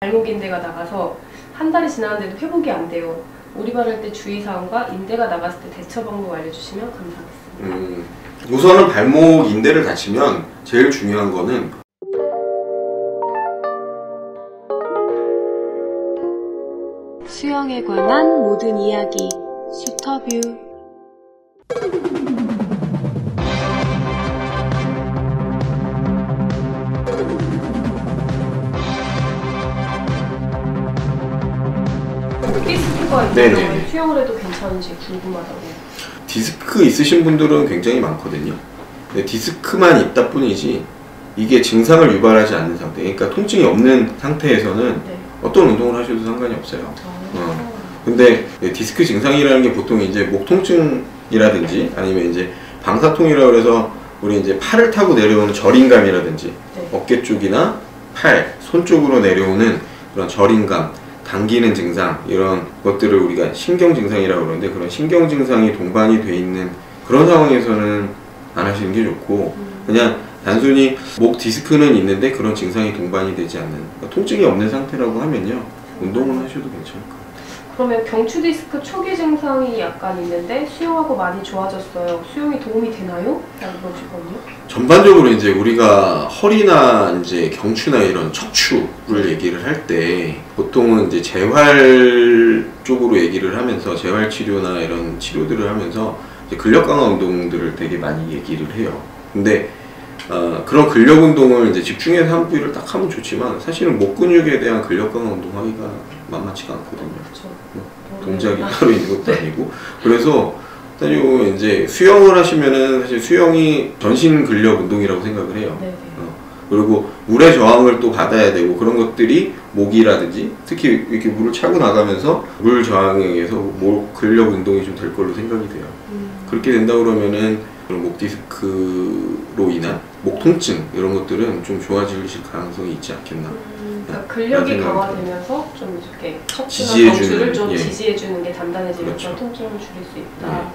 발목 인대가 나가서 한 달이 지났는데도 회복이 안 돼요. 오리발할 때 주의사항과 인대가 나갔을 때 대처 방법 알려주시면 감사하겠습니다. 우선은 발목 인대를 다치면 제일 중요한 거는 수영에 관한 모든 이야기 슈터뷰. 디스크가 있는 경우에 수영을 해도 괜찮은지 궁금하다고. 디스크 있으신 분들은 굉장히 많거든요. 근데 디스크만 있다 뿐이지 이게 증상을 유발하지 않는 상태, 그러니까 통증이 없는 상태에서는 어떤 운동을 하셔도 상관이 없어요. 근데 디스크 증상이라는 게 보통 이제 목 통증이라든지 아니면 이제 방사통이라고 해서 우리 이제 팔을 타고 내려오는 저림감이라든지 어깨 쪽이나 팔, 손 쪽으로 내려오는 그런 저림감, 당기는 증상, 이런 것들을 우리가 신경 증상이라고 그러는데, 그런 신경 증상이 동반이 돼 있는 그런 상황에서는 안 하시는 게 좋고, 그냥 단순히 목 디스크는 있는데 그런 증상이 동반이 되지 않는, 그러니까 통증이 없는 상태라고 하면요 운동은 하셔도 괜찮을 것 같아요. 그러면 경추 디스크 초기 증상이 약간 있는데 수영하고 많이 좋아졌어요. 수영이 도움이 되나요? 라고 물어보시거든요. 전반적으로 이제 우리가 허리나 이제 경추나 이런 척추를 얘기를 할 때 보통은 이제 재활 쪽으로 얘기를 하면서 재활 치료나 이런 치료들을 하면서 이제 근력 강화 운동들을 되게 많이 얘기를 해요. 근데 그런 근력 운동을 이제 집중해서 한 부위를 딱 하면 좋지만 사실은 목 근육에 대한 근력 강화 운동 하기가 만만치가 않거든요. 그렇죠. 동작이 따로 있는 것도 아니고. 그래서 그리고 이제 수영을 하시면은 사실 수영이 전신 근력 운동이라고 생각을 해요. 그리고 물의 저항을 또 받아야 되고, 그런 것들이 목이라든지 특히 이렇게 물을 차고 나가면서 물 저항에 의해서 목 근력 운동이 좀 될 걸로 생각이 돼요. 그렇게 된다 그러면은 목 디스크로 인한 목 통증 이런 것들은 좀 좋아지실 가능성이 있지 않겠나. 그러니까 근력이 강화되면서 좀 이렇게 척추나 경추를 좀 지지해주는 게 단단해지면서 그렇죠. 통증을 줄일 수 있다.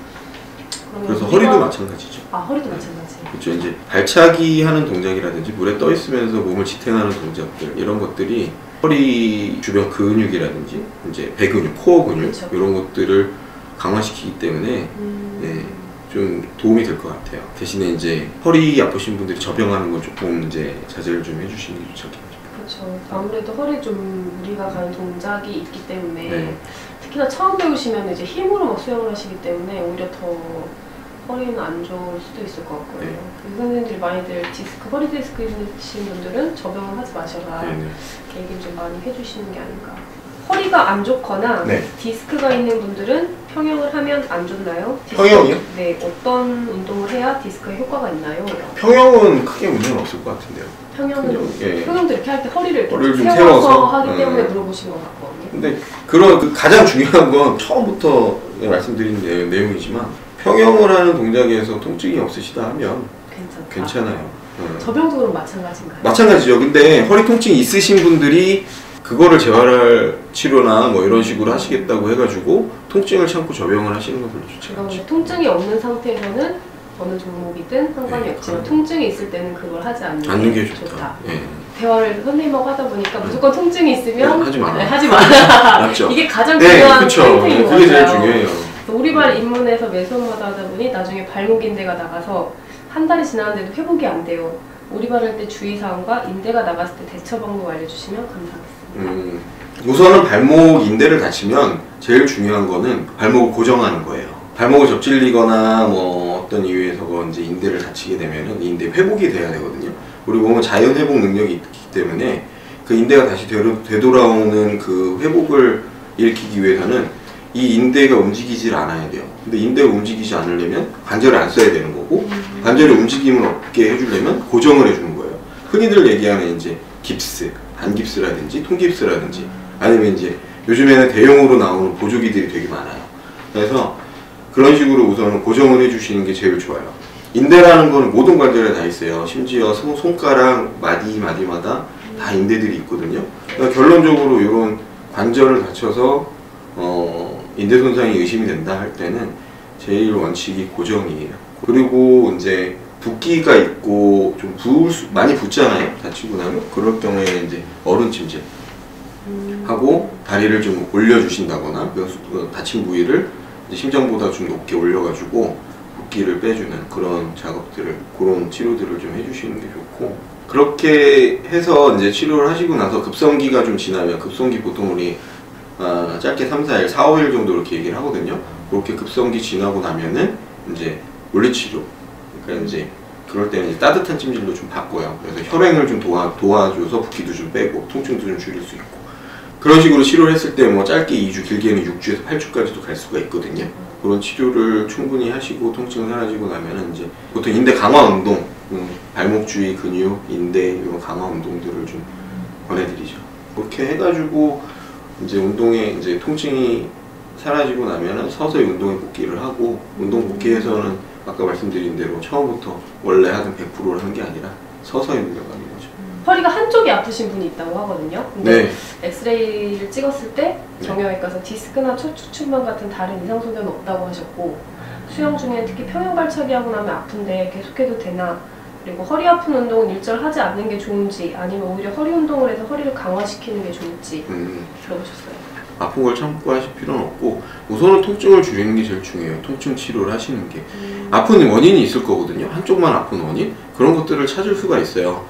그래서 허리도 마찬가지죠. 아, 허리도 마찬가지. 그렇죠. 이제 발차기 하는 동작이라든지 물에 떠 있으면서 몸을 지탱하는 동작들, 이런 것들이 허리 주변 근육이라든지 이제 배근육, 코어 근육 그렇죠. 이런 것들을 강화시키기 때문에 좀 도움이 될 것 같아요. 대신에 이제 허리 아프신 분들이 접영하는 건 조금 이제 자제를 좀 해주시는 게 좋지 않겠죠. 그렇죠. 아무래도 허리에 좀 무리가 가는 동작이 있기 때문에 특히나 처음 배우시면 이제 힘으로 막 수영을 하시기 때문에 오히려 더 허리는 안 좋을 수도 있을 것 같고요. 선생님들이 많이들 허리 디스크 있으신 분들은 접영을 하지 마셔라 이렇게 얘기를 좀 많이 해주시는 게 아닌가. 허리가 안 좋거나 디스크가 있는 분들은 평형을 하면 안 좋나요? 평형이요? 네, 어떤 운동을 해야 디스크에 효과가 있나요? 평형은 크게 문제는 없을 것 같은데요. 평형도 이렇게 할 때 허리를 좀 세워서 하기 때문에 물어보신 것 같거든요. 근데 그런 가장 중요한 건 처음부터 말씀드린 내용이지만, 평형을 하는 동작에서 통증이 없으시다 하면 괜찮아요. 접영도 그럼 마찬가지인가요? 마찬가지죠. 근데 허리 통증이 있으신 분들이 그거를 재활 치료나 뭐 이런 식으로 하시겠다고 해가지고 통증을 참고 접영을 하시는 건 별로 좋지 않죠. 통증이 없는 상태에서는 어느 종목이든 상관이 없지만 통증이 있을 때는 그걸 하지 않는 게 좋다. 대화를 선생님하고 하다 보니까 무조건 통증이 있으면 하지 마라. 하지 마라. 이게 가장 중요한 포인트인 것 같아요. 그게 제일 중요해요. 오리발 입문해서 매수마다 하다 보니 나중에 발목 인대가 나가서 한 달이 지났는데도 회복이 안 돼요. 오리발할 때 주의사항과 인대가 나갔을 때 대처 방법 알려주시면 감사하겠습니다. 우선은 발목 인대를 다치면 제일 중요한 거는 발목을 고정하는 거예요. 발목을 접질리거나 뭐 어떤 이유에서 이제 인대를 다치게 되면은 인대 회복이 돼야 되거든요. 우리 몸은 자연 회복 능력이 있기 때문에 그 인대가 다시 되돌아오는 그 회복을 일으키기 위해서는 이 인대가 움직이질 않아야 돼요. 근데 인대가 움직이지 않으려면 관절을 안 써야 되는 거고, 관절의 움직임을 없게 해주려면 고정을 해주는 거예요. 흔히들 얘기하는 이제 깁스, 반깁스라든지 통깁스라든지 아니면 이제 요즘에는 대용으로 나오는 보조기들이 되게 많아요. 그래서 그런 식으로 우선 고정을 해주시는 게 제일 좋아요. 인대라는 거는 모든 관절에 다 있어요. 심지어 손가락 마디마다 다 인대들이 있거든요. 그러니까 결론적으로 이런 관절을 다쳐서 인대 손상이 의심이 된다 할 때는 제일 원칙이 고정이에요. 그리고 이제 붓기가 있고 좀 많이 붓잖아요. 다치고 나면. 그럴 경우에 이제 얼음 침질 하고 다리를 좀 올려주신다거나 그 다친 부위를 이제 심장보다 좀 높게 올려가지고 붓기를 빼주는 그런 작업들을, 그런 치료들을 좀 해주시는 게 좋고, 그렇게 해서 이제 치료를 하시고 나서 급성기가 좀 지나면, 급성기 보통 우리 짧게 3, 4일, 4, 5일 정도 이렇게 얘기를 하거든요. 그렇게 급성기 지나고 나면은 이제 물리치료, 그러니까 이제 그럴 때는 이제 따뜻한 찜질로 좀 바꿔요. 그래서 혈행을 좀 도와줘서 붓기도 좀 빼고 통증도 좀 줄일 수 있고, 그런 식으로 치료를 했을 때 뭐 짧게 2주, 길게는 6주에서 8주까지도 갈 수가 있거든요. 그런 치료를 충분히 하시고 통증 사라지고 나면은 이제 보통 인대 강화 운동, 발목 주위 근육, 인대 이런 강화 운동들을 좀 권해드리죠. 그렇게 해가지고 이제 운동에 이제 통증이 사라지고 나면은 서서히 운동에 복귀를 하고, 운동 복귀에서는 아까 말씀드린 대로 처음부터 원래 하던 100%를 한 게 아니라 서서히 늘려가는 거죠. 허리가 한쪽이 아프신 분이 있다고 하거든요. 근데 네. 엑스레이를 찍었을 때 정형외과에서 디스크나 척추출만 같은 다른 이상 소견은 없다고 하셨고, 수영 중에 특히 평형발차기 하고 나면 아픈데 계속해도 되나, 그리고 허리 아픈 운동은 일절 하지 않는 게 좋은지 아니면 오히려 허리 운동을 해서 허리를 강화시키는 게 좋을지 들어보셨어요? 아픈 걸 참고 하실 필요는 없고, 우선은 통증을 줄이는 게 제일 중요해요. 통증 치료를 하시는 게. 아픈 원인이 있을 거거든요. 한쪽만 아픈 원인? 그런 것들을 찾을 수가 있어요.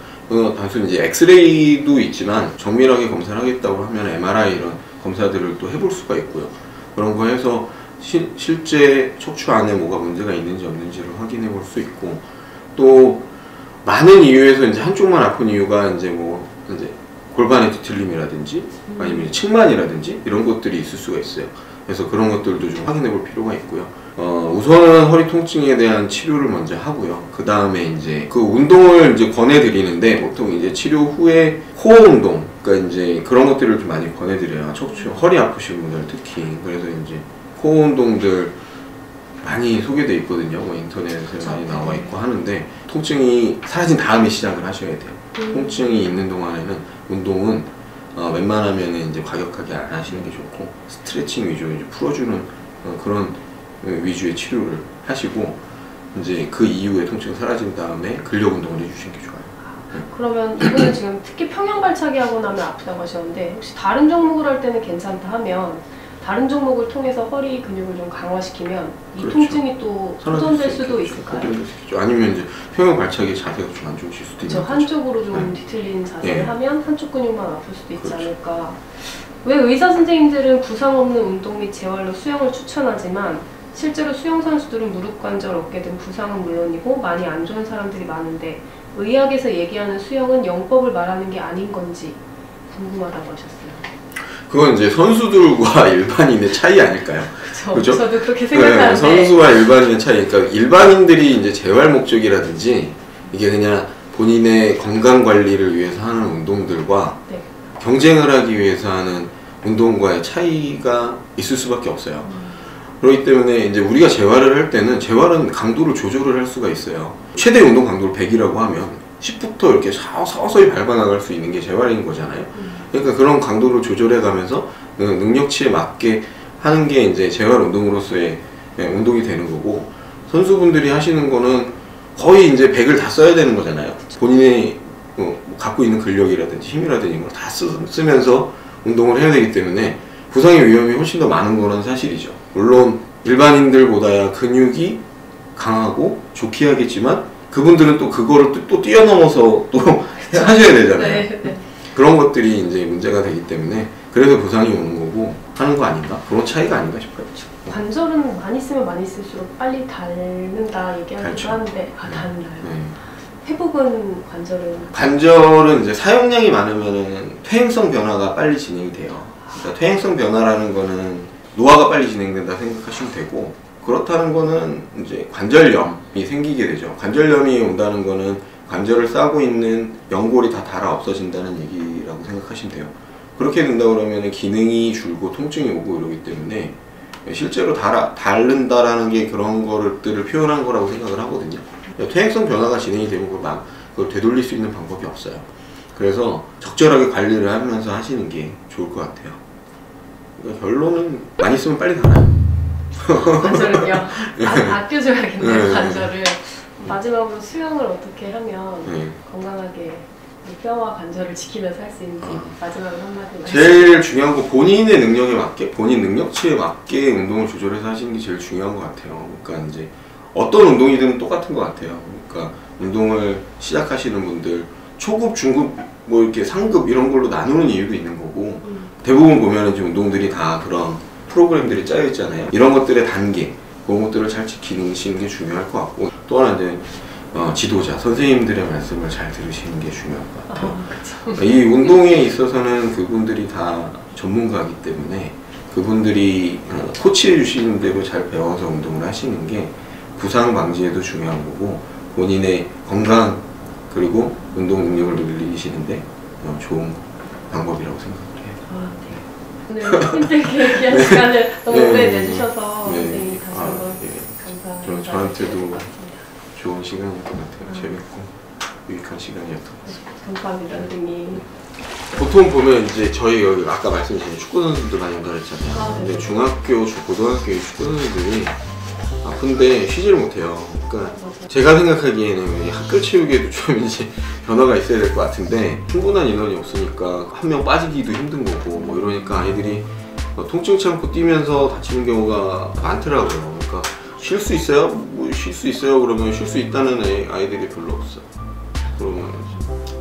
단순히 이제 엑스레이도 있지만 정밀하게 검사를 하겠다고 하면 MRI 이런 검사들을 또 해볼 수가 있고요. 그런 거 해서 실제 척추 안에 뭐가 문제가 있는지 없는지를 확인해 볼 수 있고, 또 많은 이유에서 이제 한쪽만 아픈 이유가 이제 뭐 이제 골반의 뒤틀림이라든지 아니면 측만이라든지 이런 것들이 있을 수가 있어요. 그래서 그런 것들도 좀 확인해 볼 필요가 있고요. 우선은 허리 통증에 대한 치료를 먼저 하고요. 그 다음에 이제 그 운동을 이제 권해드리는데, 보통 이제 치료 후에 코어 운동, 그러니까 이제 그런 것들을 좀 많이 권해드려요. 척추, 허리 아프신 분들 특히. 그래서 이제 코어 운동들 많이 소개되어 있거든요. 뭐 인터넷에 많이 나와 있고 하는데, 통증이 사라진 다음에 시작을 하셔야 돼요. 통증이 있는 동안에는 운동은 웬만하면 이제 과격하게 안 하시는 게 좋고, 스트레칭 위주로 이제 풀어주는 그런 위주의 치료를 하시고, 이제 그 이후에 통증이 사라진 다음에 근력 운동을 해주시는 게 좋아요. 그러면 이분은 지금 특히 평형발차기 하고 나면 아프다고 하셨는데, 혹시 다른 종목을 할 때는 괜찮다 하면 다른 종목을 통해서 허리 근육을 좀 강화시키면 이 그렇죠. 통증이 또 호전될 수도 있을까요? 아니면 이제 평형발차기 자세가 좀 안 좋으실 수도 있는 거죠. 한쪽으로 좀 뒤틀린 자세를 하면 한쪽 근육만 아플 수도 있지 그렇죠. 않을까. 왜 의사 선생님들은 부상 없는 운동 및 재활로 수영을 추천하지만 실제로 수영 선수들은 무릎 관절, 어깨 등 부상은 물론이고 많이 안 좋은 사람들이 많은데, 의학에서 얘기하는 수영은 영법을 말하는 게 아닌 건지 궁금하다고 하셨어요. 그건 이제 선수들과 일반인의 차이 아닐까요? 그렇죠. 저도 그렇게 생각하는데. 네, 선수와 일반인의 차이. 그러니까 일반인들이 이제 재활 목적이라든지 이게 그냥 본인의 건강 관리를 위해서 하는 운동들과 경쟁을 하기 위해서 하는 운동과의 차이가 있을 수밖에 없어요. 그렇기 때문에 이제 우리가 재활을 할 때는, 재활은 강도를 조절을 할 수가 있어요. 최대 운동 강도를 100이라고 하면 10부터 이렇게 서서히 밟아 나갈 수 있는 게 재활인 거잖아요. 그러니까 그런 강도를 조절해 가면서 능력치에 맞게 하는 게 이제 재활 운동으로서의 운동이 되는 거고, 선수분들이 하시는 거는 거의 이제 100을 다 써야 되는 거잖아요. 본인의 갖고 있는 근력이라든지 힘이라든지 이걸 다 쓰면서 운동을 해야 되기 때문에 부상의 위험이 훨씬 더 많은 거는 사실이죠. 물론 일반인들보다야 근육이 강하고 좋게 하겠지만, 그분들은 또 그거를 또 뛰어넘어서 또 하셔야 되잖아요. 네. 그런 것들이 이제 문제가 되기 때문에, 그래서 부상이 오는 거고 하는 거 아닌가? 그런 차이가 아닌가 싶어요. 관절은 많이 쓰면 많이 쓸수록 빨리 닳는다 얘기하기도 하는데, 닳나요? 네. 회복은 관절은 이제 사용량이 많으면은 퇴행성 변화가 빨리 진행이 돼요. 그러니까 퇴행성 변화라는 거는 노화가 빨리 진행된다 생각하시면 되고, 그렇다는 거는 이제 관절염이 생기게 되죠. 관절염이 온다는 거는 관절을 싸고 있는 연골이 다 닳아 없어진다는 얘기라고 생각하시면 돼요. 그렇게 된다 그러면 기능이 줄고 통증이 오고 이러기 때문에 실제로 닳는다라는 게 그런 것들을 표현한 거라고 생각을 하거든요. 퇴행성 변화가 진행이 되면 그걸 되돌릴 수 있는 방법이 없어요. 그래서 적절하게 관리를 하면서 하시는 게 좋을 것 같아요. 그러니까 결론은 많이 쓰면 빨리 닳아요. 관절은요? 아껴줘야겠네요. 관절을. 마지막으로 수영을 어떻게 하면 건강하게 뼈와 관절을 지키면서 할 수 있는지 마지막으로 한마디 제일 중요한 건 본인의 능력에 맞게, 본인 능력치에 맞게 운동을 조절해서 하시는 게 제일 중요한 것 같아요. 그러니까 이제 어떤 운동이든 똑같은 것 같아요. 그러니까 운동을 시작하시는 분들 초급, 중급, 뭐 이렇게 상급 이런 걸로 나누는 이유도 있는 거고 대부분 보면은 이제 운동들이 다 그런 프로그램들이 짜여 있잖아요. 이런 것들의 단계, 그런 것들을 잘 지키시는 게 중요할 것 같고 또 하나 이제 지도자, 선생님들의 말씀을 잘 들으시는 게 중요할 것 같아요. 이 운동에 있어서는 그분들이 다 전문가이기 때문에 그분들이 코치해 주시는 대로 잘 배워서 운동을 하시는 게 부상 방지에도 중요한 거고 본인의 건강 그리고 운동 능력을 늘리시는데 좋은 방법이라고 생각을 해요. 네. 오늘 힘들게 귀한 시간을 너무 오래 내주셔서 네. 선생님 다시 한번 감사합니다. 저한테도 좋은 시간이었던 것 같아요. 재밌고 유익한 시간이었던 것 같아요. 감사합니다, 선생님. 보통 보면 이제 저희 여기 아까 말씀드린 축구 선수들 많이 온다 그랬잖아요. 근데 중학교, 고등학교 축구 선수들이 아픈데 쉬지를 못해요. 그러니까 제가 생각하기에는 학교 체육에도 좀 이제 변화가 있어야 될 것 같은데 충분한 인원이 없으니까 한 명 빠지기도 힘든 거고 뭐 이러니까 아이들이 통증 참고 뛰면서 다치는 경우가 많더라고요. 그러니까 쉴 수 있어요? 뭐 쉴 수 있어요? 그러면 쉴 수 있다는 아이들이 별로 없어요. 그러면